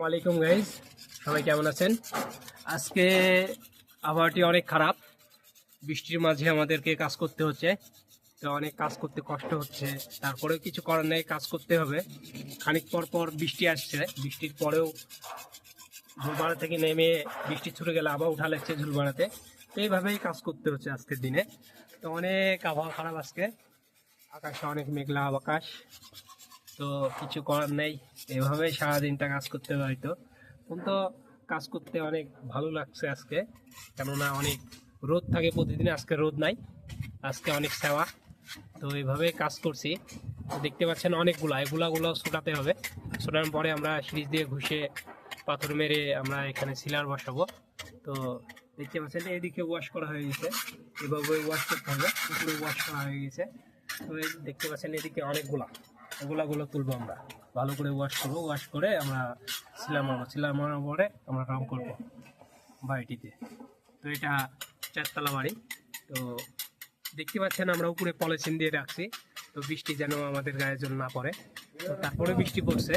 ওয়ালাইকুম গাইজ, সবাই কেমন আছেন? আজকে আবহাওয়াটি অনেক খারাপ। বৃষ্টির মাঝে আমাদেরকে কাজ করতে হচ্ছে, তো অনেক কাজ করতে কষ্ট হচ্ছে। তারপরেও কিছু করার নেই, কাজ করতে হবে। খানিক পর পর বৃষ্টি আসছে, বৃষ্টির পরেও ঝুলবাড়া থেকে নেমে বৃষ্টি ছুটে গেলে আবার উঠা লাগছে ঝুলবাড়াতে। তো এইভাবেই কাজ করতে হচ্ছে আজকের দিনে। তো অনেক আবহাওয়া খারাপ আজকে, আকাশে অনেক মেঘলা আকাশ। তো কিছু করার নেই, এভাবেই সারাদিনটা কাজ করতে হবে হয়তো। কিন্তু কাজ করতে অনেক ভালো লাগছে আজকে, কেননা অনেক রোদ থাকে প্রতিদিন, আজকে রোদ নাই, আজকে অনেক সেবা। তো এইভাবেই কাজ করছি। তো দেখতে পাচ্ছেন এগুলো ছোটাতে হবে। ছোটানোর পরে আমরা সিরিজ দিয়ে ঘুষে পাথর মেরে আমরা এখানে সিলার বসাবো। তো দেখতে পাচ্ছেন এদিকে ওয়াশ করা হয়ে গেছে, এভাবে ওয়াশ করতে হবে। উপরে ওয়াশ করা হয়ে গেছে। তো দেখতে পাচ্ছেন এদিকে এগুলো তুলবো আমরা, ভালো করে ওয়াশ করবো। ওয়াশ করে আমরা সিলার মারার পরে আমরা রং করবো বাড়িটিতে। তো এটা 4 তলা বাড়ি। তো দেখতে পাচ্ছেন আমরা উপরে পলিথিন দিয়ে রাখছি, তো বৃষ্টি যেন আমাদের গায়ে জল না পড়ে। তো তারপরে বৃষ্টি পড়ছে।